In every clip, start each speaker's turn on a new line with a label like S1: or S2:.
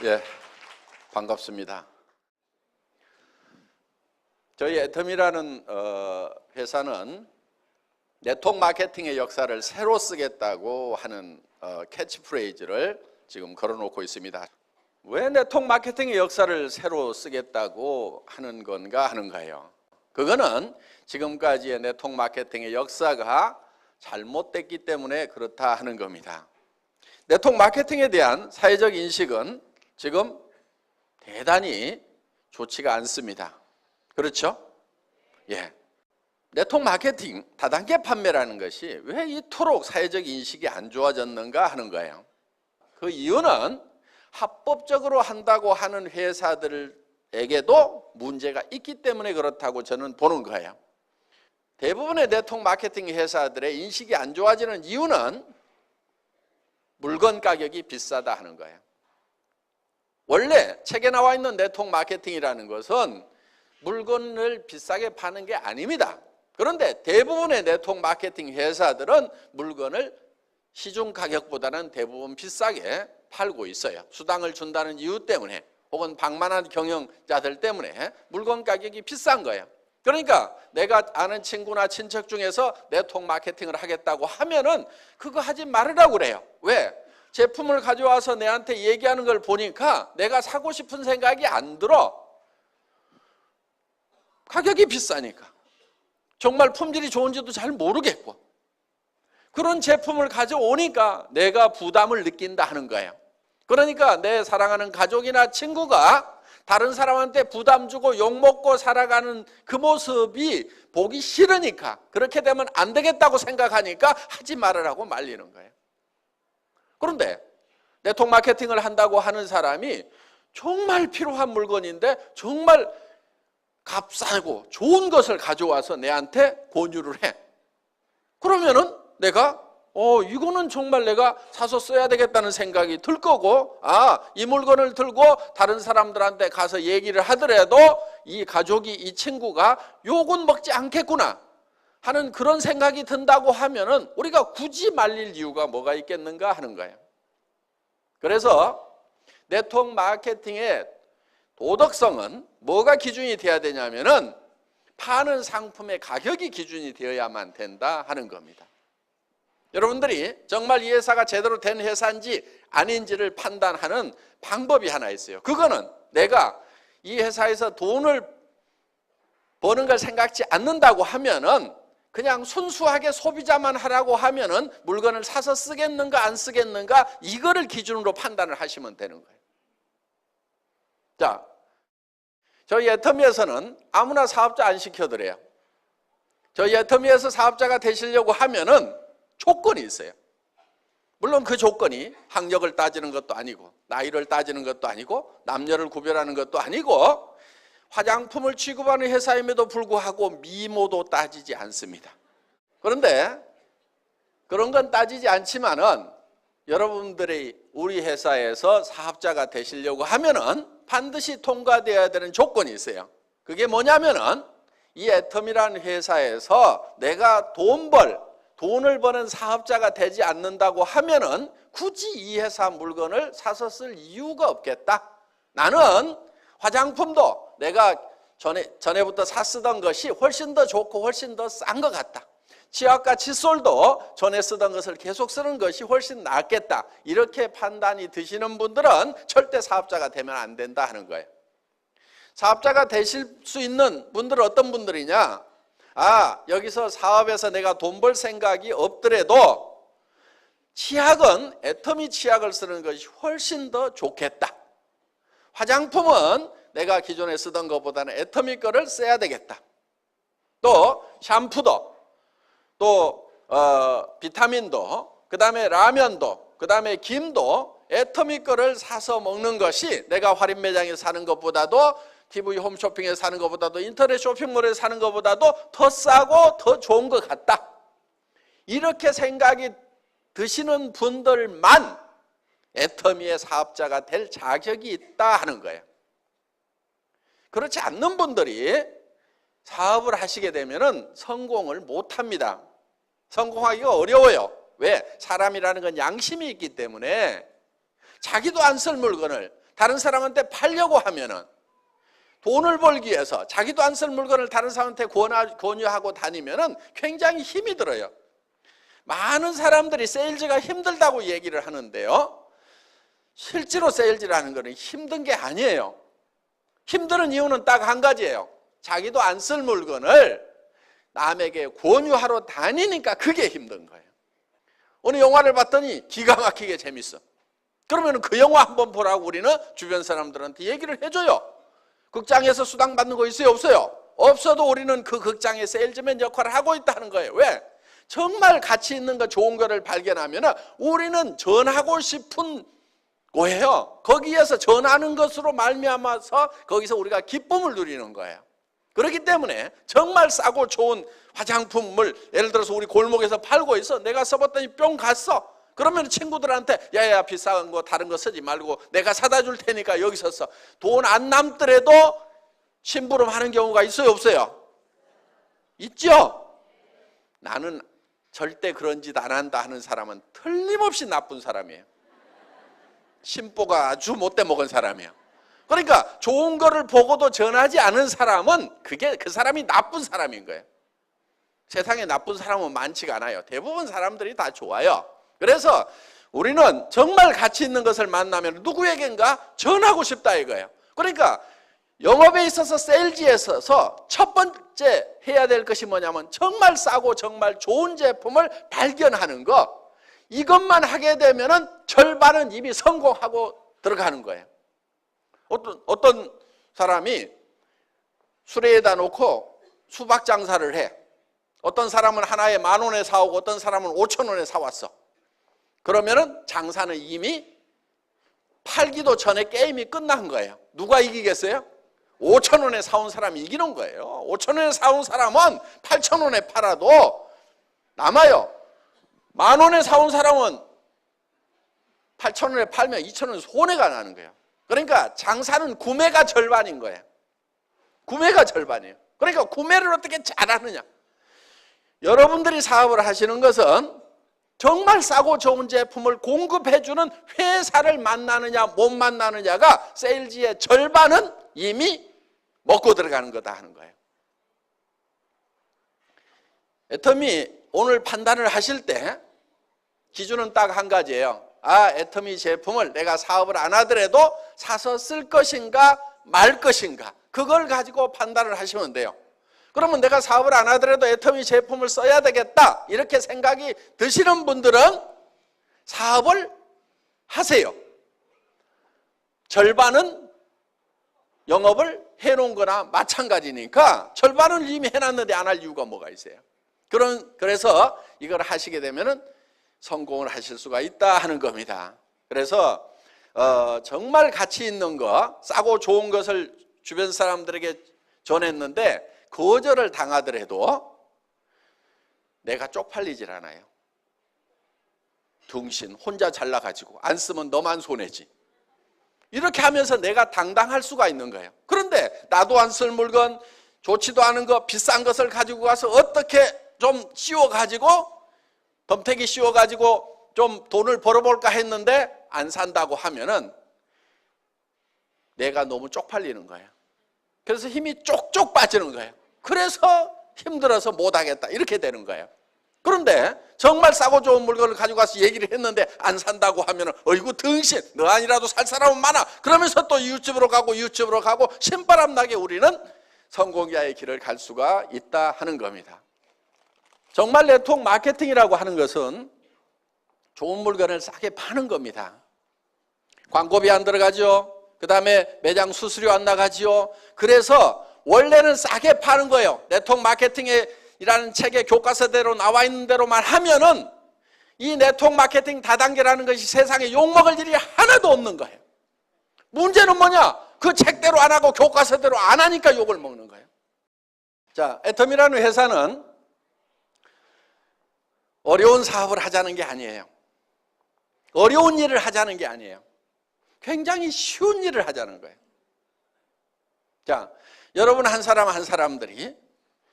S1: 예, 반갑습니다. 저희 애텀이라는 회사는 네트워크 마케팅의 역사를 새로 쓰겠다고 하는 캐치프레이즈를 지금 걸어놓고 있습니다. 왜 네트워크 마케팅의 역사를 새로 쓰겠다고 하는 건가 하는 거예요. 그거는 지금까지의 네트워크 마케팅의 역사가 잘못됐기 때문에 그렇다 하는 겁니다. 네트워크 마케팅에 대한 사회적 인식은 지금 대단히 좋지가 않습니다. 그렇죠? 예. 네트워크 마케팅, 다단계 판매라는 것이 왜 이토록 사회적 인식이 안 좋아졌는가 하는 거예요. 그 이유는 합법적으로 한다고 하는 회사들에게도 문제가 있기 때문에 그렇다고 저는 보는 거예요. 대부분의 네트워크 마케팅 회사들의 인식이 안 좋아지는 이유는 물건 가격이 비싸다 하는 거예요. 원래 책에 나와 있는 네트워크 마케팅이라는 것은 물건을 비싸게 파는 게 아닙니다. 그런데 대부분의 네트워크 마케팅 회사들은 물건을 시중 가격보다는 대부분 비싸게 팔고 있어요. 수당을 준다는 이유 때문에 혹은 방만한 경영자들 때문에 물건 가격이 비싼 거예요. 그러니까 내가 아는 친구나 친척 중에서 네트워크 마케팅을 하겠다고 하면은 그거 하지 말으라고 그래요. 왜? 제품을 가져와서 내한테 얘기하는 걸 보니까 내가 사고 싶은 생각이 안 들어. 가격이 비싸니까. 정말 품질이 좋은지도 잘 모르겠고. 그런 제품을 가져오니까 내가 부담을 느낀다 하는 거예요. 그러니까 내 사랑하는 가족이나 친구가 다른 사람한테 부담 주고 욕먹고 살아가는 그 모습이 보기 싫으니까, 그렇게 되면 안 되겠다고 생각하니까 하지 말으라고 말리는 거예요. 그런데 네트워크 마케팅을 한다고 하는 사람이 정말 필요한 물건인데 정말 값싸고 좋은 것을 가져와서 내한테 권유를 해. 그러면은 내가 이거는 정말 내가 사서 써야 되겠다는 생각이 들 거고, 이 물건을 들고 다른 사람들한테 가서 얘기를 하더라도 이 가족이, 이 친구가 욕은 먹지 않겠구나 하는 그런 생각이 든다고 하면은 우리가 굳이 말릴 이유가 뭐가 있겠는가 하는 거예요. 그래서 네트워크 마케팅의 도덕성은 뭐가 기준이 되어야 되냐면은 파는 상품의 가격이 기준이 되어야만 된다 하는 겁니다. 여러분들이 정말 이 회사가 제대로 된 회사인지 아닌지를 판단하는 방법이 하나 있어요. 그거는 내가 이 회사에서 돈을 버는 걸 생각지 않는다고 하면은 그냥 순수하게 소비자만 하라고 하면은 물건을 사서 쓰겠는가 안 쓰겠는가 이거를 기준으로 판단을 하시면 되는 거예요. 자, 저희 애터미에서는 아무나 사업자 안 시켜드려요. 저희 애터미에서 사업자가 되시려고 하면은 조건이 있어요. 물론 그 조건이 학력을 따지는 것도 아니고 나이를 따지는 것도 아니고 남녀를 구별하는 것도 아니고 화장품을 취급하는 회사임에도 불구하고 미모도 따지지 않습니다. 그런데 그런 건 따지지 않지만은 여러분들이 우리 회사에서 사업자가 되시려고 하면은 반드시 통과되어야 되는 조건이 있어요. 그게 뭐냐면은 이 애텀이라는 회사에서 내가 돈을 버는 사업자가 되지 않는다고 하면은 굳이 이 회사 물건을 사서 쓸 이유가 없겠다. 나는 화장품도 내가 전에부터 쓰던 것이 훨씬 더 좋고 훨씬 더 싼 것 같다. 치약과 칫솔도 전에 쓰던 것을 계속 쓰는 것이 훨씬 낫겠다. 이렇게 판단이 드시는 분들은 절대 사업자가 되면 안 된다 하는 거예요. 사업자가 되실 수 있는 분들은 어떤 분들이냐? 여기서 사업에서 내가 돈 벌 생각이 없더라도 치약은 애터미 치약을 쓰는 것이 훨씬 더 좋겠다. 화장품은 내가 기존에 쓰던 것보다는 애터미 거를 써야 되겠다. 또 샴푸도, 또 비타민도, 그 다음에 라면도, 그 다음에 김도 애터미 거를 사서 먹는 것이 내가 할인 매장에서 사는 것보다도 TV 홈쇼핑에서 사는 것보다도 인터넷 쇼핑몰에서 사는 것보다도 더 싸고 더 좋은 것 같다. 이렇게 생각이 드시는 분들만 애터미의 사업자가 될 자격이 있다 하는 거예요. 그렇지 않는 분들이 사업을 하시게 되면 성공을 못합니다. 성공하기가 어려워요. 왜? 사람이라는 건 양심이 있기 때문에 자기도 안 쓸 물건을 다른 사람한테 팔려고 하면은 돈을 벌기 위해서 자기도 안 쓸 물건을 다른 사람한테 권유하고 다니면은 굉장히 힘이 들어요. 많은 사람들이 세일즈가 힘들다고 얘기를 하는데요. 실제로 세일즈라는 것은 힘든 게 아니에요. 힘든 이유는 딱 한 가지예요. 자기도 안 쓸 물건을 남에게 권유하러 다니니까 그게 힘든 거예요. 어느 영화를 봤더니 기가 막히게 재밌어. 그러면 그 영화 한번 보라고 우리는 주변 사람들한테 얘기를 해줘요. 극장에서 수당 받는 거 있어요? 없어요? 없어도 우리는 그 극장의 세일즈맨 역할을 하고 있다는 거예요. 왜? 정말 가치 있는 거 좋은 거를 발견하면 우리는 전하고 싶은 거예요. 거기에서 전하는 것으로 말미암아서 거기서 우리가 기쁨을 누리는 거예요. 그렇기 때문에 정말 싸고 좋은 화장품을 예를 들어서 우리 골목에서 팔고 있어. 내가 써봤더니 뿅 갔어. 그러면 친구들한테 야야 비싼 거 다른 거 쓰지 말고 내가 사다 줄 테니까 여기서 써. 돈 안 남더라도 심부름하는 경우가 있어요? 없어요? 있죠? 나는 절대 그런 짓 안 한다 하는 사람은 틀림없이 나쁜 사람이에요. 심보가 아주 못돼 먹은 사람이에요. 그러니까 좋은 거를 보고도 전하지 않은 사람은 그 사람이 나쁜 사람인 거예요. 세상에 나쁜 사람은 많지가 않아요. 대부분 사람들이 다 좋아요. 그래서 우리는 정말 가치 있는 것을 만나면 누구에겐가 전하고 싶다 이거예요. 그러니까 영업에 있어서 세일즈에 있어서 첫 번째 해야 될 것이 뭐냐면 정말 싸고 정말 좋은 제품을 발견하는 것. 이것만 하게 되면은 절반은 이미 성공하고 들어가는 거예요. 어떤 사람이 수레에다 놓고 수박 장사를 해. 어떤 사람은 하나에 10,000원에 사오고 어떤 사람은 5,000원에 사왔어. 그러면은 장사는 이미 팔기도 전에 게임이 끝난 거예요. 누가 이기겠어요? 5,000원에 사온 사람이 이기는 거예요. 5,000원에 사온 사람은 8,000원에 팔아도 남아요. 10,000원에 사온 사람은 8,000원에 팔면 2,000원 손해가 나는 거예요. 그러니까 장사는 구매가 절반인 거예요. 구매가 절반이에요. 그러니까 구매를 어떻게 잘하느냐. 여러분들이 사업을 하시는 것은 정말 싸고 좋은 제품을 공급해주는 회사를 만나느냐 못 만나느냐가 세일즈의 절반은 이미 먹고 들어가는 거다 하는 거예요. 애터미 오늘 판단을 하실 때 기준은 딱 한 가지예요. 애터미 제품을 내가 사업을 안 하더라도 사서 쓸 것인가 말 것인가 그걸 가지고 판단을 하시면 돼요. 그러면 내가 사업을 안 하더라도 애터미 제품을 써야 되겠다 이렇게 생각이 드시는 분들은 사업을 하세요. 절반은 영업을 해놓은 거나 마찬가지니까 절반은 이미 해놨는데 안 할 이유가 뭐가 있어요. 그래서 이걸 하시게 되면은 성공을 하실 수가 있다 하는 겁니다. 그래서 정말 가치 있는 거, 싸고 좋은 것을 주변 사람들에게 전했는데 거절을 당하더라도 내가 쪽팔리질 않아요. 둥신 혼자 잘나가지고 안 쓰면 너만 손해지. 이렇게 하면서 내가 당당할 수가 있는 거예요. 그런데 나도 안 쓸 물건, 좋지도 않은 거, 비싼 것을 가지고 가서 어떻게 좀 씌워가지고 덤태기 씌워가지고 좀 돈을 벌어볼까 했는데 안 산다고 하면은 내가 너무 쪽팔리는 거예요. 그래서 힘이 쪽쪽 빠지는 거예요. 그래서 힘들어서 못하겠다 이렇게 되는 거예요. 그런데 정말 싸고 좋은 물건을 가지고 가서 얘기를 했는데 안 산다고 하면은 어이구 등신 너 아니라도 살 사람은 많아. 그러면서 또 이웃집으로 가고 신바람 나게 우리는 성공자의 길을 갈 수가 있다 하는 겁니다. 정말 네트워크 마케팅이라고 하는 것은 좋은 물건을 싸게 파는 겁니다. 광고비 안 들어가죠. 그 다음에 매장 수수료 안 나가지요. 그래서 원래는 싸게 파는 거예요. 네트워크 마케팅이라는 책의 교과서대로 나와 있는 대로만 하면은 이 네트워크 마케팅 다단계라는 것이 세상에 욕먹을 일이 하나도 없는 거예요. 문제는 뭐냐? 그 책대로 안 하고 교과서대로 안 하니까 욕을 먹는 거예요. 자, 애텀이라는 회사는 어려운 사업을 하자는 게 아니에요. 어려운 일을 하자는 게 아니에요. 굉장히 쉬운 일을 하자는 거예요. 자, 여러분 한 사람 한 사람들이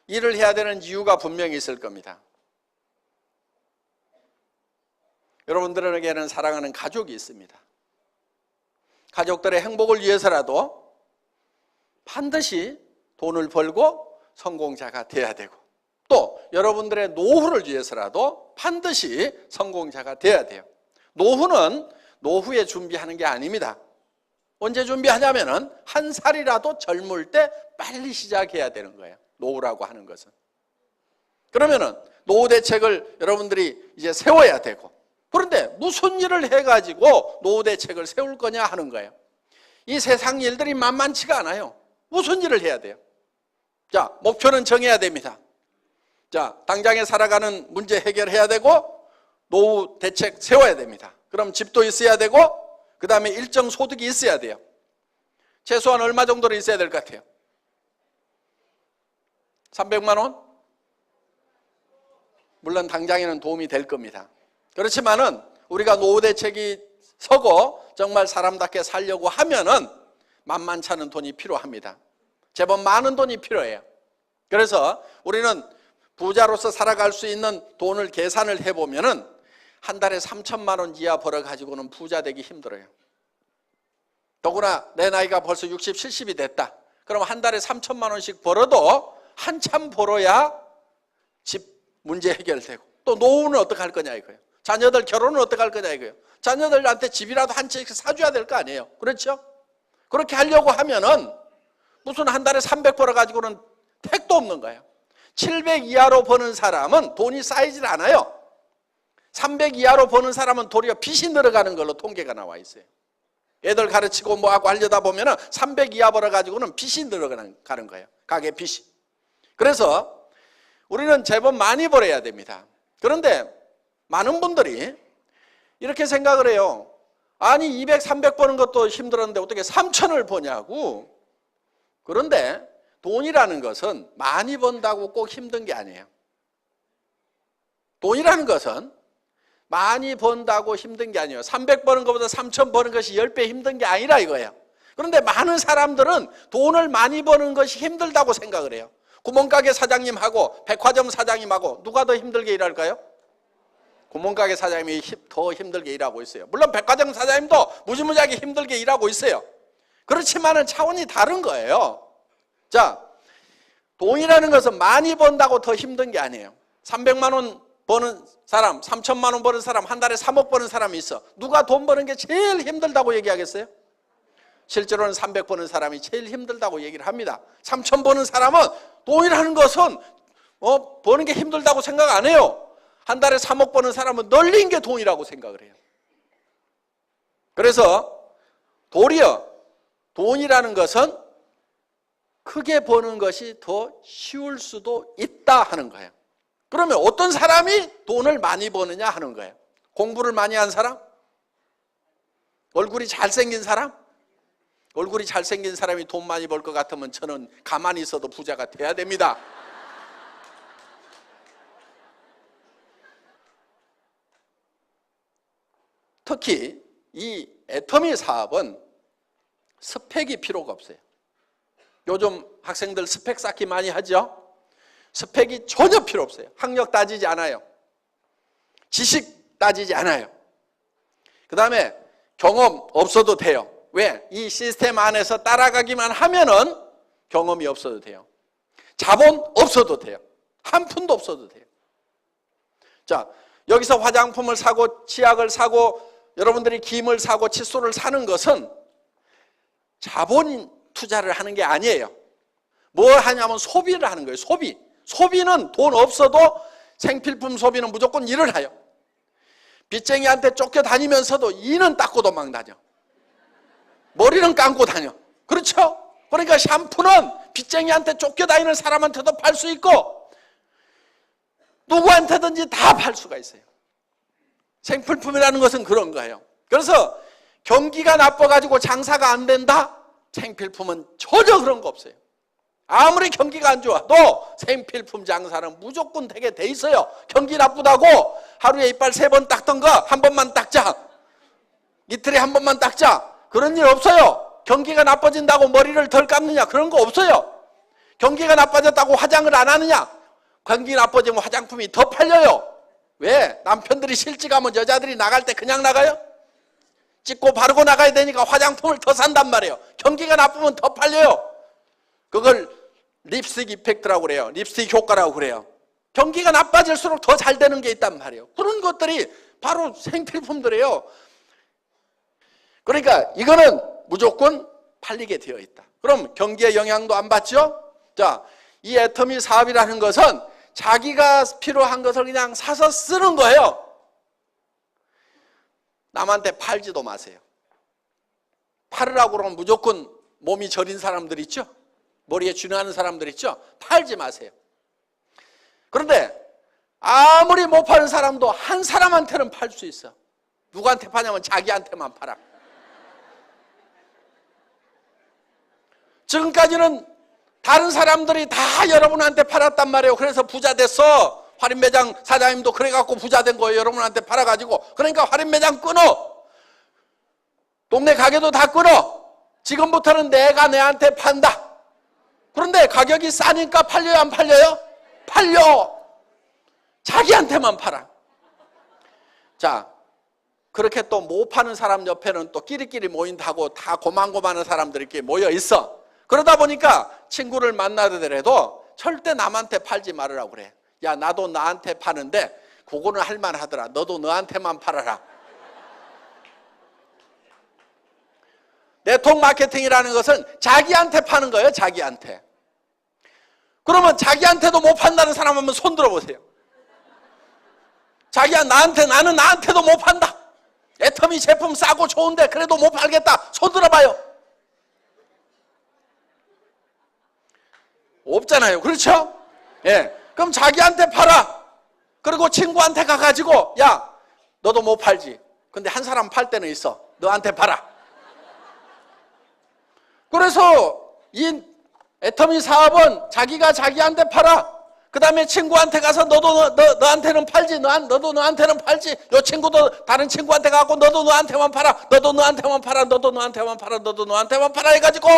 S1: 일을 해야 되는 이유가 분명히 있을 겁니다. 여러분들에게는 사랑하는 가족이 있습니다. 가족들의 행복을 위해서라도 반드시 돈을 벌고 성공자가 돼야 되고, 또 여러분들의 노후를 위해서라도 반드시 성공자가 돼야 돼요. 노후는 노후에 준비하는 게 아닙니다. 언제 준비하냐면은 한 살이라도 젊을 때 빨리 시작해야 되는 거예요. 노후라고 하는 것은. 그러면은 노후 대책을 여러분들이 이제 세워야 되고, 그런데 무슨 일을 해가지고 노후 대책을 세울 거냐 하는 거예요. 이 세상 일들이 만만치가 않아요. 무슨 일을 해야 돼요? 자, 목표는 정해야 됩니다. 자, 당장에 살아가는 문제 해결해야 되고, 노후 대책 세워야 됩니다. 그럼 집도 있어야 되고, 그 다음에 일정 소득이 있어야 돼요. 최소한 얼마 정도는 있어야 될 것 같아요? 300만 원? 물론 당장에는 도움이 될 겁니다. 그렇지만은 우리가 노후 대책이 서고 정말 사람답게 살려고 하면은 만만치 않은 돈이 필요합니다. 제법 많은 돈이 필요해요. 그래서 우리는 부자로서 살아갈 수 있는 돈을 계산을 해보면은 한 달에 3천만 원 이하 벌어가지고는 부자 되기 힘들어요. 더구나 내 나이가 벌써 60, 70이 됐다. 그럼 한 달에 3천만 원씩 벌어도 한참 벌어야 집 문제 해결되고, 또 노후는 어떻게 할 거냐 이거예요. 자녀들 결혼은 어떻게 할 거냐 이거예요. 자녀들한테 집이라도 한 채 사줘야 될 거 아니에요. 그렇죠? 그렇게 하려고 하면은 무슨 한 달에 300 벌어가지고는 택도 없는 거예요. 700 이하로 버는 사람은 돈이 쌓이질 않아요. 300 이하로 버는 사람은 도리어 빚이 늘어가는 걸로 통계가 나와 있어요. 애들 가르치고 뭐하고 하려다 보면은 300 이하 벌어가지고는 빚이 늘어가는 거예요. 가게 빚이. 그래서 우리는 제법 많이 벌어야 됩니다. 그런데 많은 분들이 이렇게 생각을 해요. 아니 200, 300 버는 것도 힘들었는데 어떻게 3천을 버냐고. 그런데 돈이라는 것은 많이 번다고 꼭 힘든 게 아니에요. 돈이라는 것은 많이 번다고 힘든 게 아니에요. 300 버는 것보다 3천 버는 것이 10배 힘든 게 아니라 이거예요. 그런데 많은 사람들은 돈을 많이 버는 것이 힘들다고 생각을 해요. 구멍가게 사장님하고 백화점 사장님하고 누가 더 힘들게 일할까요? 구멍가게 사장님이 더 힘들게 일하고 있어요. 물론 백화점 사장님도 무지무지하게 힘들게 일하고 있어요. 그렇지만은 차원이 다른 거예요. 자, 돈이라는 것은 많이 번다고 더 힘든 게 아니에요. 300만 원 버는 사람, 3천만 원 버는 사람, 한 달에 3억 버는 사람이 있어. 누가 돈 버는 게 제일 힘들다고 얘기하겠어요? 실제로는 300 버는 사람이 제일 힘들다고 얘기를 합니다. 3천 버는 사람은 돈이라는 것은 버는 게 힘들다고 생각 안 해요. 한 달에 3억 버는 사람은 널린 게 돈이라고 생각을 해요. 그래서 도리어 돈이라는 것은 크게 버는 것이 더 쉬울 수도 있다 하는 거예요. 그러면 어떤 사람이 돈을 많이 버느냐 하는 거예요. 공부를 많이 한 사람? 얼굴이 잘생긴 사람? 얼굴이 잘생긴 사람이 돈 많이 벌 것 같으면 저는 가만히 있어도 부자가 돼야 됩니다. 특히 이 애터미 사업은 스펙이 필요가 없어요. 요즘 학생들 스펙 쌓기 많이 하죠? 스펙이 전혀 필요 없어요. 학력 따지지 않아요. 지식 따지지 않아요. 그 다음에 경험 없어도 돼요. 왜? 이 시스템 안에서 따라가기만 하면은 경험이 없어도 돼요. 자본 없어도 돼요. 한 푼도 없어도 돼요. 자, 여기서 화장품을 사고 치약을 사고 여러분들이 김을 사고 칫솔을 사는 것은 자본 투자를 하는 게 아니에요. 뭘 하냐면 소비를 하는 거예요. 소비. 소비는 돈 없어도 생필품 소비는 무조건 일을 해요. 빚쟁이한테 쫓겨다니면서도 이는 닦고 도망 다녀. 머리는 감고 다녀. 그렇죠? 그러니까 샴푸는 빚쟁이한테 쫓겨다니는 사람한테도 팔 수 있고 누구한테든지 다 팔 수가 있어요. 생필품이라는 것은 그런 거예요. 그래서 경기가 나빠가지고 장사가 안 된다? 생필품은 전혀 그런 거 없어요. 아무리 경기가 안 좋아도 생필품 장사는 무조건 되게 돼 있어요. 경기 나쁘다고 하루에 이빨 3번 닦던 거 한 번만 닦자. 이틀에 한 번만 닦자. 그런 일 없어요. 경기가 나빠진다고 머리를 덜 감느냐? 그런 거 없어요. 경기가 나빠졌다고 화장을 안 하느냐? 경기 나빠지면 화장품이 더 팔려요. 왜? 남편들이 실직하면 여자들이 나갈 때 그냥 나가요? 찍고 바르고 나가야 되니까 화장품을 더 산단 말이에요. 경기가 나쁘면 더 팔려요. 그걸 립스틱 이펙트라고 그래요. 립스틱 효과라고 그래요. 경기가 나빠질수록 더 잘 되는 게 있단 말이에요. 그런 것들이 바로 생필품들이에요. 그러니까 이거는 무조건 팔리게 되어 있다. 그럼 경기에 영향도 안 받죠? 자, 이 애터미 사업이라는 것은 자기가 필요한 것을 그냥 사서 쓰는 거예요. 남한테 팔지도 마세요. 팔으라고 그러면 무조건 몸이 저린 사람들 있죠? 머리에 쥐나는 사람들 있죠? 팔지 마세요. 그런데 아무리 못 파는 사람도 한 사람한테는 팔 수 있어. 누구한테 파냐면 자기한테만 팔아. 지금까지는 다른 사람들이 다 여러분한테 팔았단 말이에요. 그래서 부자 됐어. 할인매장 사장님도 그래갖고 부자 된 거예요. 여러분한테 팔아가지고. 그러니까 할인매장 끊어. 동네 가게도 다 끊어. 지금부터는 내가 내한테 판다. 그런데 가격이 싸니까 팔려요, 안 팔려요? 팔려. 자기한테만 팔아. 자, 그렇게 또 못 파는 사람 옆에는 또 끼리끼리 모인다고 다 고만고만한 사람들이 이렇게 모여 있어. 그러다 보니까 친구를 만나더라도 절대 남한테 팔지 말으라고 그래. 야, 나도 나한테 파는데 그거는 할만하더라. 너도 너한테만 팔아라. 네트워크 마케팅이라는 것은 자기한테 파는 거예요. 자기한테. 그러면 자기한테도 못 판다는 사람 한번 손 들어보세요. 자기야, 나는 나한테도 못 판다. 애터미 제품 싸고 좋은데 그래도 못 팔겠다. 손 들어봐요. 없잖아요. 그렇죠? 예. 그럼 자기한테 팔아. 그리고 친구한테 가가지고, 야, 너도 못 팔지. 근데 한 사람 팔 때는 있어. 너한테 팔아. 그래서 이 애터미 사업은 자기가 자기한테 팔아. 그 다음에 친구한테 가서 너한테는 팔지. 너도 너한테는 팔지. 요 친구도 다른 친구한테 가고 너도 너한테만 팔아. 너도 너한테만 팔아. 너도 너한테만 팔아. 너도 너한테만 팔아 해가지고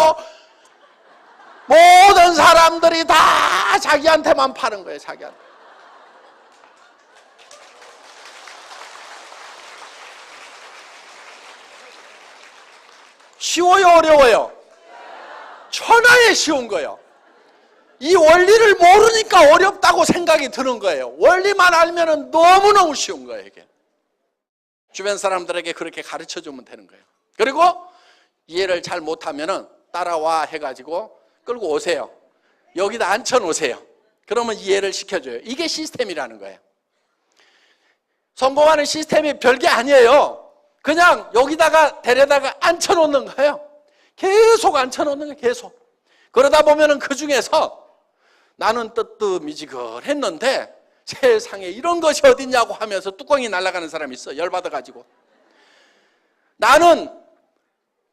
S1: 모든 사람들이 다 자기한테만 파는 거예요. 자기한테. 쉬워요, 어려워요? 천하에 쉬운 거예요. 이 원리를 모르니까 어렵다고 생각이 드는 거예요. 원리만 알면 너무너무 쉬운 거예요, 이게. 주변 사람들에게 그렇게 가르쳐 주면 되는 거예요. 그리고 이해를 잘 못하면 따라와 해가지고 끌고 오세요. 여기다 앉혀놓으세요. 그러면 이해를 시켜줘요. 이게 시스템이라는 거예요. 성공하는 시스템이 별게 아니에요. 그냥 여기다가 데려다가 앉혀놓는 거예요. 계속 앉혀놓는 거예요. 계속. 그러다 보면 그 중에서 나는 뜨뜻미지근했는데 세상에 이런 것이 어딨냐고 하면서 뚜껑이 날아가는 사람이 있어. 열받아가지고. 나는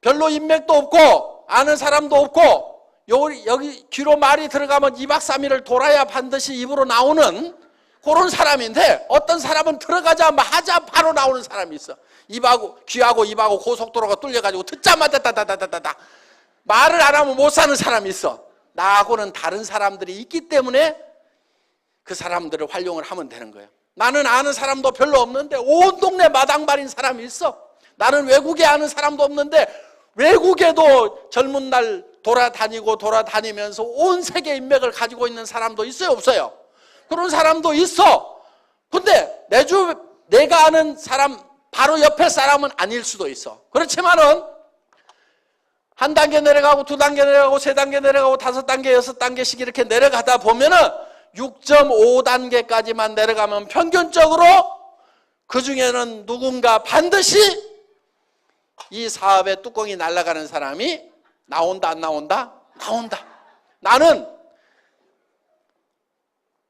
S1: 별로 인맥도 없고 아는 사람도 없고 여기 귀로 말이 들어가면 2박 3일을 돌아야 반드시 입으로 나오는 그런 사람인데 어떤 사람은 들어가자마자 바로 나오는 사람이 있어. 귀하고 입하고 고속도로가 뚫려가지고 듣자마자 다다다다다 말을 안 하면 못 사는 사람이 있어. 나하고는 다른 사람들이 있기 때문에 그 사람들을 활용을 하면 되는 거예요. 나는 아는 사람도 별로 없는데 온 동네 마당발인 사람이 있어. 나는 외국에 아는 사람도 없는데 외국에도 젊은 날 돌아다니면서 온 세계 인맥을 가지고 있는 사람도 있어요, 없어요? 그런 사람도 있어. 근데 내가 아는 사람 바로 옆에 사람은 아닐 수도 있어. 그렇지만은 한 단계 내려가고 두 단계 내려가고 세 단계 내려가고 다섯 단계 여섯 단계씩 이렇게 내려가다 보면은 6.5단계까지만 내려가면 평균적으로 그 중에는 누군가 반드시 이 사업의 뚜껑이 날아가는 사람이 나온다, 안 나온다? 나온다. 나는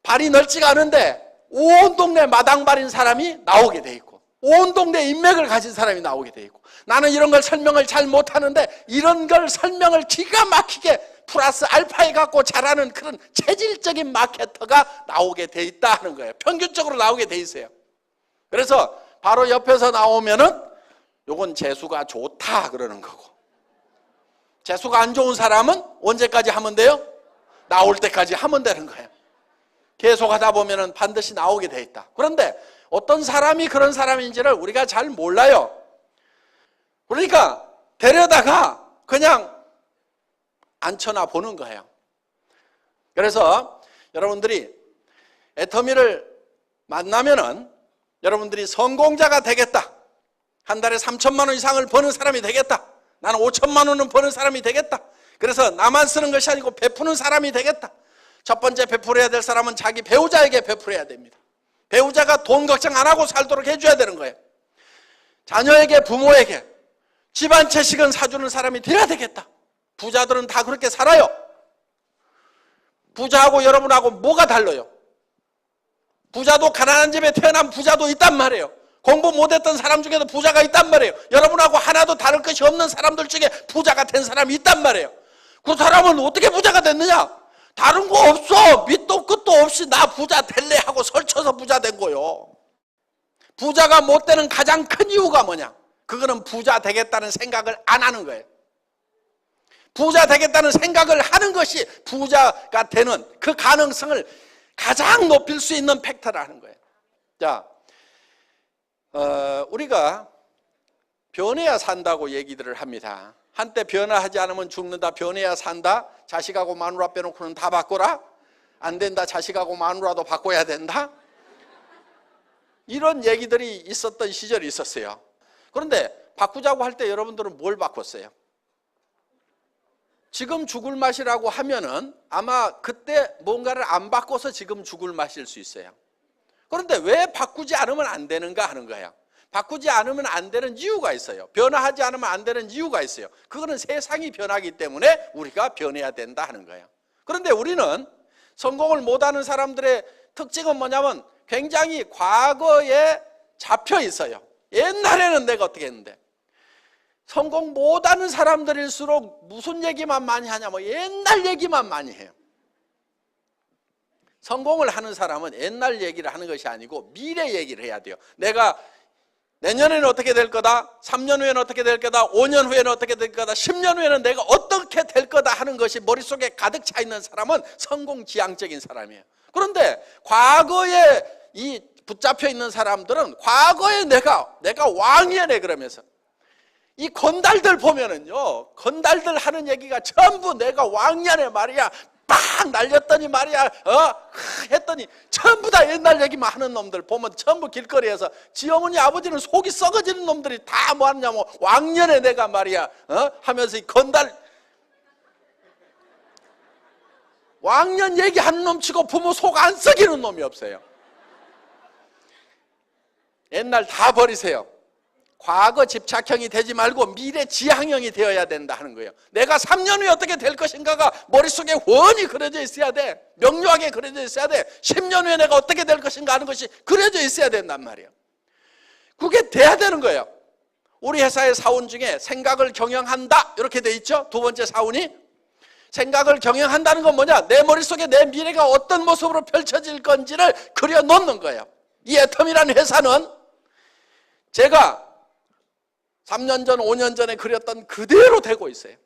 S1: 발이 넓지가 않은데 온 동네 마당발인 사람이 나오게 돼 있고 온 동네 인맥을 가진 사람이 나오게 돼 있고 나는 이런 걸 설명을 잘 못하는데 이런 걸 설명을 기가 막히게 플러스 알파에 갖고 잘하는 그런 체질적인 마케터가 나오게 돼 있다 하는 거예요. 평균적으로 나오게 돼 있어요. 그래서 바로 옆에서 나오면은 요건 재수가 좋다 그러는 거고 재수가 안 좋은 사람은 언제까지 하면 돼요? 나올 때까지 하면 되는 거예요. 계속 하다 보면은 반드시 나오게 돼 있다. 그런데 어떤 사람이 그런 사람인지를 우리가 잘 몰라요. 그러니까 데려다가 그냥 앉혀놔 보는 거예요. 그래서 여러분들이 애터미를 만나면은 여러분들이 성공자가 되겠다. 한 달에 3천만 원 이상을 버는 사람이 되겠다. 나는 5천만 원은 버는 사람이 되겠다. 그래서 나만 쓰는 것이 아니고 베푸는 사람이 되겠다. 첫 번째 베풀어야 될 사람은 자기 배우자에게 베풀어야 됩니다. 배우자가 돈 걱정 안 하고 살도록 해줘야 되는 거예요. 자녀에게, 부모에게 집 한 채씩은 사주는 사람이 돼야 되겠다. 부자들은 다 그렇게 살아요. 부자하고 여러분하고 뭐가 달라요? 부자도 가난한 집에 태어난 부자도 있단 말이에요. 공부 못했던 사람 중에도 부자가 있단 말이에요. 여러분하고 하나도 다를 것이 없는 사람들 중에 부자가 된 사람이 있단 말이에요. 그 사람은 어떻게 부자가 됐느냐? 다른 거 없어. 밑도 끝도 없이 나 부자 될래 하고 설쳐서 부자 된 거요. 부자가 못 되는 가장 큰 이유가 뭐냐? 그거는 부자 되겠다는 생각을 안 하는 거예요. 부자 되겠다는 생각을 하는 것이 부자가 되는 그 가능성을 가장 높일 수 있는 팩터라는 거예요. 자, 우리가 변해야 산다고 얘기들을 합니다. 한때 변화하지 않으면 죽는다, 변해야 산다, 자식하고 마누라 빼놓고는 다 바꿔라, 안 된다, 자식하고 마누라도 바꿔야 된다, 이런 얘기들이 있었던 시절이 있었어요. 그런데 바꾸자고 할 때 여러분들은 뭘 바꿨어요? 지금 죽을 맛이라고 하면은 아마 그때 뭔가를 안 바꿔서 지금 죽을 맛일 수 있어요. 그런데 왜 바꾸지 않으면 안 되는가 하는 거예요. 바꾸지 않으면 안 되는 이유가 있어요. 변화하지 않으면 안 되는 이유가 있어요. 그거는 세상이 변하기 때문에 우리가 변해야 된다 하는 거예요. 그런데 우리는 성공을 못하는 사람들의 특징은 뭐냐면 굉장히 과거에 잡혀 있어요. 옛날에는 내가 어떻게 했는데, 성공 못하는 사람들일수록 무슨 얘기만 많이 하냐면 옛날 얘기만 많이 해요. 성공을 하는 사람은 옛날 얘기를 하는 것이 아니고 미래 얘기를 해야 돼요. 내가 내년에는 어떻게 될 거다, 3년 후에는 어떻게 될 거다, 5년 후에는 어떻게 될 거다, 10년 후에는 내가 어떻게 될 거다 하는 것이 머릿속에 가득 차 있는 사람은 성공지향적인 사람이에요. 그런데 과거에 이 붙잡혀 있는 사람들은 과거에 내가 왕이네 그러면서 이 건달들 보면은요, 건달들 하는 얘기가 전부 내가 왕년에 말이야, 빡 날렸더니 말이야, 했더니 전부 다 옛날 얘기만 하는 놈들 보면 전부 길거리에서 지 어머니 아버지는 속이 썩어지는 놈들이 다 뭐 하느냐면 왕년에 내가 말이야, 하면서 이 건달, 왕년 얘기하는 놈 치고 부모 속 안 썩이는 놈이 없어요. 옛날 다 버리세요. 과거 집착형이 되지 말고 미래 지향형이 되어야 된다 하는 거예요. 내가 3년 후에 어떻게 될 것인가가 머릿속에 훤히 그려져 있어야 돼. 명료하게 그려져 있어야 돼. 10년 후에 내가 어떻게 될 것인가 하는 것이 그려져 있어야 된단 말이에요. 그게 돼야 되는 거예요. 우리 회사의 사원 중에 생각을 경영한다 이렇게 돼 있죠. 두 번째 사원이 생각을 경영한다는 건 뭐냐? 내 머릿속에 내 미래가 어떤 모습으로 펼쳐질 건지를 그려놓는 거예요. 이 애텀이라는 회사는 제가 3년 전, 5년 전에 그렸던 그대로 되고 있어요.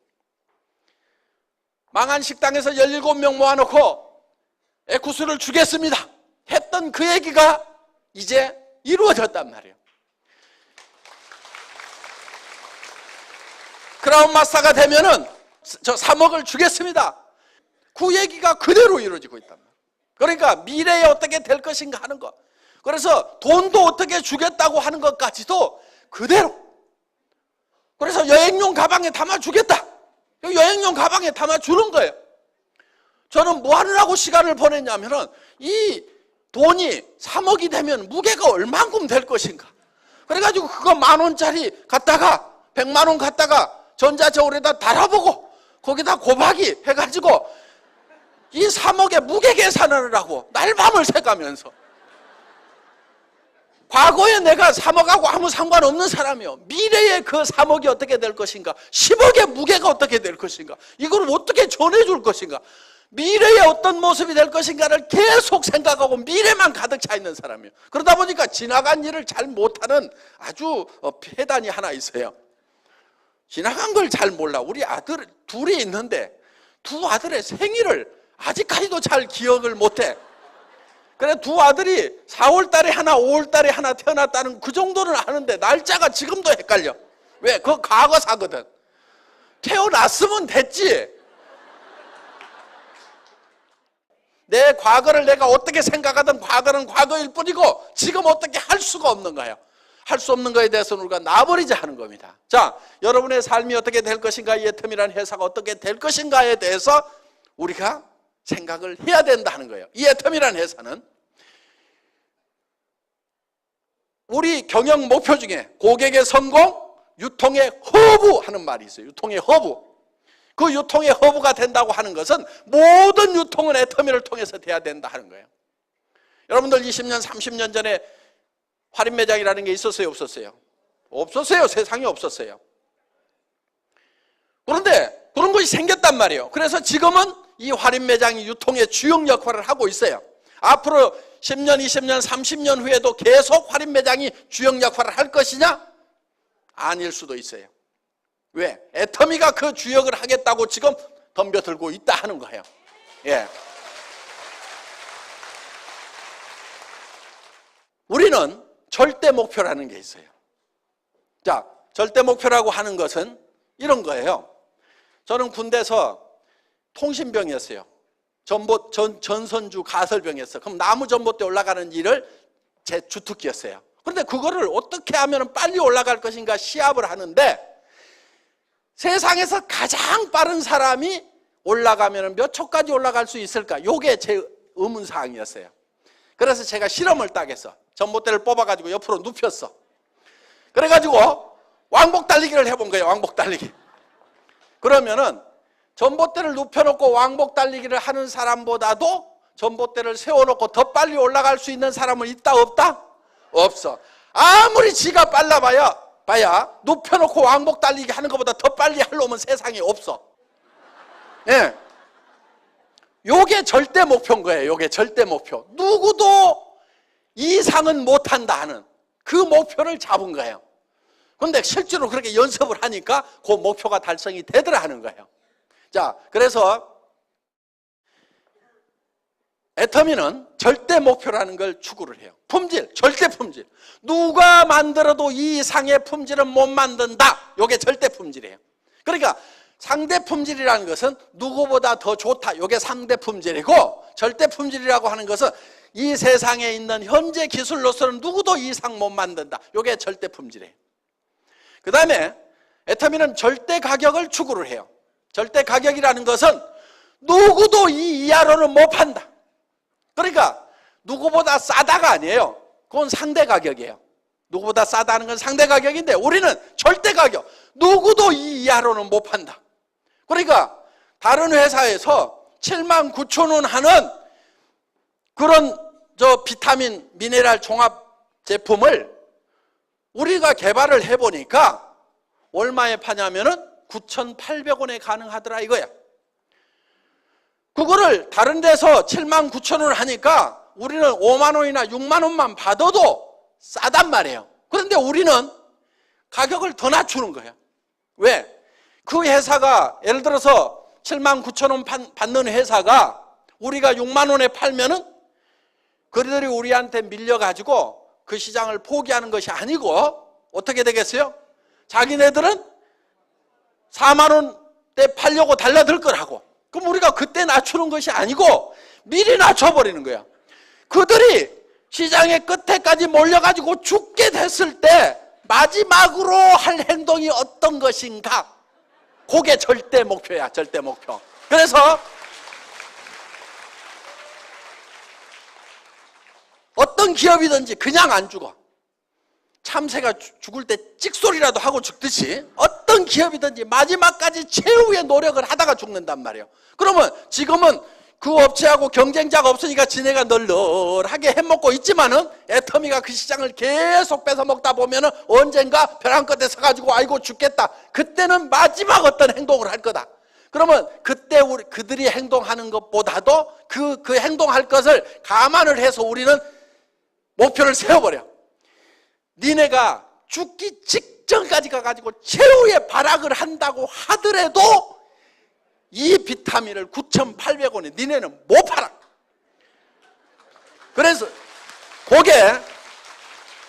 S1: 망한 식당에서 17명 모아놓고 에쿠스를 주겠습니다 했던 그 얘기가 이제 이루어졌단 말이에요. 크라운 마스터가 되면은 저 3억을 주겠습니다. 그 얘기가 그대로 이루어지고 있단 말이에요. 그러니까 미래에 어떻게 될 것인가 하는 것. 그래서 돈도 어떻게 주겠다고 하는 것까지도 그대로. 그래서 여행용 가방에 담아주겠다. 여행용 가방에 담아주는 거예요. 저는 뭐 하느라고 시간을 보냈냐면은 이 돈이 3억이 되면 무게가 얼만큼 될 것인가. 그래가지고 그거 10,000원짜리 갖다가 100만 원 갖다가 전자저울에다 달아보고 거기다 곱하기 해가지고 이 3억의 무게 계산을 하고 날밤을 새가면서 과거에 내가 3억하고 아무 상관없는 사람이요. 미래에 그 3억이 어떻게 될 것인가, 10억의 무게가 어떻게 될 것인가, 이걸 어떻게 전해줄 것인가, 미래에 어떤 모습이 될 것인가를 계속 생각하고 미래만 가득 차 있는 사람이에요. 그러다 보니까 지나간 일을 잘 못하는 아주 폐단이 하나 있어요. 지나간 걸 잘 몰라. 우리 아들 둘이 있는데 두 아들의 생일을 아직까지도 잘 기억을 못해. 그래 두 아들이 4월 달에 하나 5월 달에 하나 태어났다는 그 정도는 아는데 날짜가 지금도 헷갈려. 왜? 그거 과거사거든. 태어났으면 됐지. 내 과거를 내가 어떻게 생각하든 과거는 과거일 뿐이고 지금 어떻게 할 수가 없는 거예요. 할 수 없는 거에 대해서는 우리가 놔버리자 하는 겁니다. 자, 여러분의 삶이 어떻게 될 것인가, 이 애텀이라는 회사가 어떻게 될 것인가에 대해서 우리가 생각을 해야 된다 하는 거예요. 이 애텀이라는 회사는 우리 경영 목표 중에 고객의 성공, 유통의 허브 하는 말이 있어요. 유통의 허브. 그 유통의 허브가 된다고 하는 것은 모든 유통은 애터미를 통해서 돼야 된다 하는 거예요. 여러분들 20년, 30년 전에 할인 매장이라는 게 있었어요? 없었어요? 없었어요. 세상에 없었어요. 그런데 그런 것이 생겼단 말이에요. 그래서 지금은 이 할인 매장이 유통의 주역 역할을 하고 있어요. 앞으로 10년, 20년, 30년 후에도 계속 할인 매장이 주역 역할을 할 것이냐? 아닐 수도 있어요. 왜? 애터미가 그 주역을 하겠다고 지금 덤벼들고 있다 하는 거예요. 예. 우리는 절대 목표라는 게 있어요. 자, 절대 목표라고 하는 것은 이런 거예요. 저는 군대에서 통신병이었어요. 전선주 가설병이었어요. 그럼 나무 전봇대 올라가는 일을 제 주특기였어요. 그런데 그거를 어떻게 하면 빨리 올라갈 것인가 시합을 하는데 세상에서 가장 빠른 사람이 올라가면 몇 초까지 올라갈 수 있을까? 이게 제 의문사항이었어요. 그래서 제가 실험을 딱 했어. 전봇대를 뽑아가지고 옆으로 눕혔어. 그래가지고 왕복 달리기를 해본 거예요. 왕복 달리기. 그러면은 전봇대를 눕혀놓고 왕복 달리기를 하는 사람보다도 전봇대를 세워놓고 더 빨리 올라갈 수 있는 사람은 있다 없다? 없어. 아무리 지가 빨라봐야 눕혀놓고 왕복 달리기 하는 것보다 더 빨리 할 놈은 세상에 없어. 예. 요게 절대 목표인 거예요. 요게 절대 목표. 누구도 이상은 못한다 하는 그 목표를 잡은 거예요. 그런데 실제로 그렇게 연습을 하니까 그 목표가 달성이 되더라 하는 거예요. 자, 그래서 애터미는 절대 목표라는 걸 추구를 해요. 품질, 절대 품질. 누가 만들어도 이 이상의 품질은 못 만든다. 이게 절대 품질이에요. 그러니까 상대 품질이라는 것은 누구보다 더 좋다. 이게 상대 품질이고, 절대 품질이라고 하는 것은 이 세상에 있는 현재 기술로서는 누구도 이상 못 만든다. 이게 절대 품질이에요. 그 다음에 애터미는 절대 가격을 추구를 해요. 절대 가격이라는 것은 누구도 이 이하로는 못 판다. 그러니까 누구보다 싸다가 아니에요. 그건 상대 가격이에요. 누구보다 싸다는 건 상대 가격인데 우리는 절대 가격. 누구도 이 이하로는 못 판다. 그러니까 다른 회사에서 79,000원 하는 그런 비타민, 미네랄 종합 제품을 우리가 개발을 해보니까 얼마에 파냐면은 9,800원에 가능하더라 이거야. 그거를 다른 데서 79,000원을 하니까 우리는 5만 원이나 6만 원만 받아도 싸단 말이에요. 그런데 우리는 가격을 더 낮추는 거예요. 왜? 그 회사가 예를 들어서 79,000원 받는 회사가 우리가 6만 원에 팔면은 그들이 우리한테 밀려가지고 그 시장을 포기하는 것이 아니고 어떻게 되겠어요? 자기네들은 4만 원대 팔려고 달라들 거라고. 그럼 우리가 그때 낮추는 것이 아니고 미리 낮춰버리는 거야. 그들이 시장의 끝에까지 몰려가지고 죽게 됐을 때 마지막으로 할 행동이 어떤 것인가? 그게 절대 목표야, 절대 목표. 그래서 어떤 기업이든지 그냥 안 죽어. 참새가 죽을 때 찍소리라도 하고 죽듯이 어떤 기업이든지 마지막까지 최후의 노력을 하다가 죽는단 말이에요. 그러면 지금은 그 업체하고 경쟁자가 없으니까 지네가 널널하게 해먹고 있지만은 애터미가 그 시장을 계속 뺏어먹다 보면은 언젠가 벼랑 끝에 서가지고 아이고 죽겠다. 그때는 마지막 어떤 행동을 할 거다. 그러면 그때 그들이 행동하는 것보다도 그 행동할 것을 감안을 해서 우리는 목표를 세워버려. 니네가 죽기 직전까지 가가지고 최후의 발악을 한다고 하더라도 이 비타민을 9,800원에 니네는 못 팔아. 그래서 그게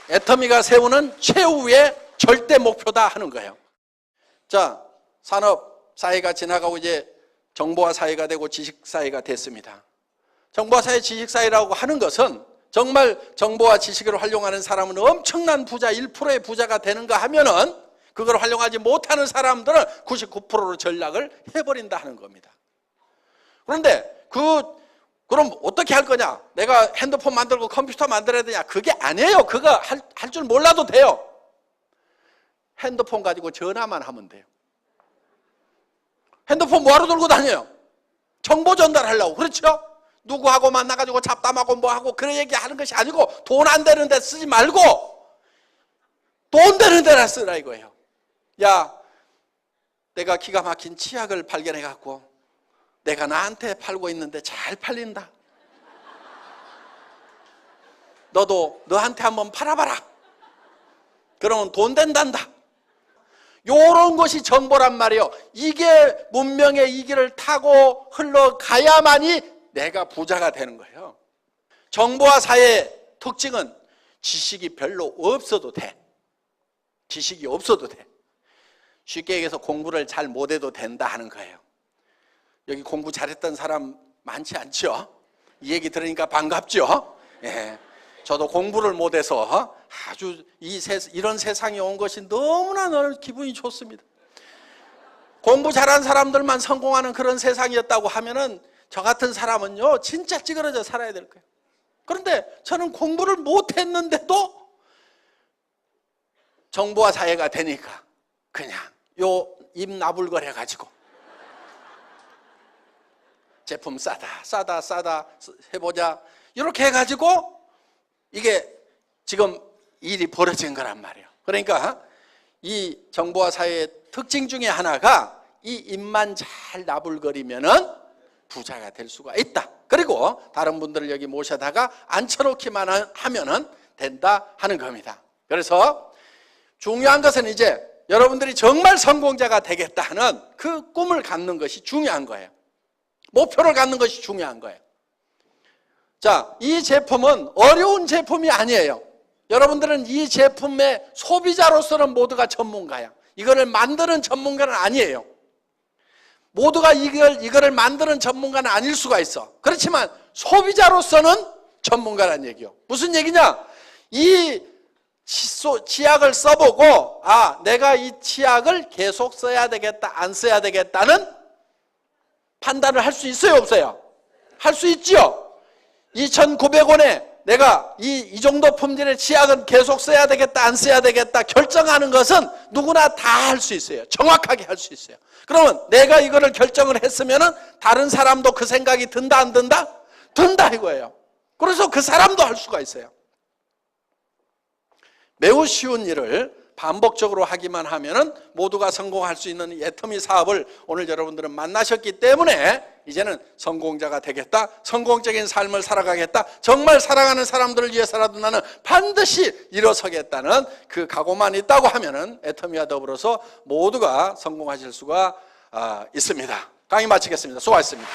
S1: 애터미가 세우는 최후의 절대 목표다 하는 거예요. 자, 산업 사회가 지나가고 이제 정보화 사회가 되고 지식 사회가 됐습니다. 정보화 사회, 지식 사회라고 하는 것은 정말 정보와 지식을 활용하는 사람은 엄청난 부자, 1%의 부자가 되는가 하면은 그걸 활용하지 못하는 사람들은 99%로 전락을 해버린다 하는 겁니다. 그런데 그럼 어떻게 할 거냐? 내가 핸드폰 만들고 컴퓨터 만들어야 되냐? 그게 아니에요. 그거 할 줄 몰라도 돼요. 핸드폰 가지고 전화만 하면 돼요. 핸드폰 뭐하러 들고 다녀요? 정보 전달하려고. 그렇죠? 누구하고 만나가지고 잡담하고 뭐하고 그런 얘기하는 것이 아니고 돈 안 되는 데 쓰지 말고 돈 되는 데나 쓰라 이거예요. 야, 내가 기가 막힌 치약을 발견해갖고 내가 나한테 팔고 있는데 잘 팔린다. 너도 너한테 한번 팔아봐라. 그러면 돈 된단다. 요런 것이 정보란 말이에요. 이게 문명의 이 길을 타고 흘러가야만이 내가 부자가 되는 거예요. 정보화 사회의 특징은 지식이 별로 없어도 돼. 지식이 없어도 돼. 쉽게 얘기해서 공부를 잘 못해도 된다 하는 거예요. 여기 공부 잘했던 사람 많지 않죠? 이 얘기 들으니까 반갑죠? 예. 저도 공부를 못해서 아주 이런 세상에 온 것이 너무나 기분이 좋습니다. 공부 잘한 사람들만 성공하는 그런 세상이었다고 하면은 저 같은 사람은요 진짜 찌그러져 살아야 될 거예요. 그런데 저는 공부를 못했는데도 정보화 사회가 되니까 그냥 요 입 나불거려 가지고 제품 싸다 해보자 이렇게 해가지고 이게 지금 일이 벌어진 거란 말이에요. 그러니까 이 정보화 사회의 특징 중에 하나가 이 입만 잘 나불거리면은 부자가 될 수가 있다. 그리고 다른 분들을 여기 모셔다가 앉혀놓기만 하면은 된다 하는 겁니다. 그래서 중요한 것은 이제 여러분들이 정말 성공자가 되겠다 하는 그 꿈을 갖는 것이 중요한 거예요. 목표를 갖는 것이 중요한 거예요. 자, 이 제품은 어려운 제품이 아니에요. 여러분들은 이 제품의 소비자로서는 모두가 전문가야. 이거를 만드는 전문가는 아니에요. 모두가 이거를 만드는 전문가는 아닐 수가 있어. 그렇지만 소비자로서는 전문가라는 얘기요. 무슨 얘기냐? 이 치약을 써보고 내가 이 치약을 계속 써야 되겠다, 안 써야 되겠다는 판단을 할 수 있어요, 없어요? 할 수 있죠. 2,900원에 내가 이 정도 품질의 치약은 계속 써야 되겠다, 안 써야 되겠다 결정하는 것은 누구나 다 할 수 있어요. 정확하게 할 수 있어요. 그러면 내가 이거를 결정을 했으면은 다른 사람도 그 생각이 든다, 안 든다? 든다 이거예요. 그래서 그 사람도 할 수가 있어요. 매우 쉬운 일을 반복적으로 하기만 하면은 모두가 성공할 수 있는 이 애터미 사업을 오늘 여러분들은 만나셨기 때문에 이제는 성공자가 되겠다, 성공적인 삶을 살아가겠다, 정말 사랑하는 사람들을 위해서라도 나는 반드시 일어서겠다는 그 각오만 있다고 하면은 애터미와 더불어서 모두가 성공하실 수가 있습니다. 강의 마치겠습니다. 수고하셨습니다.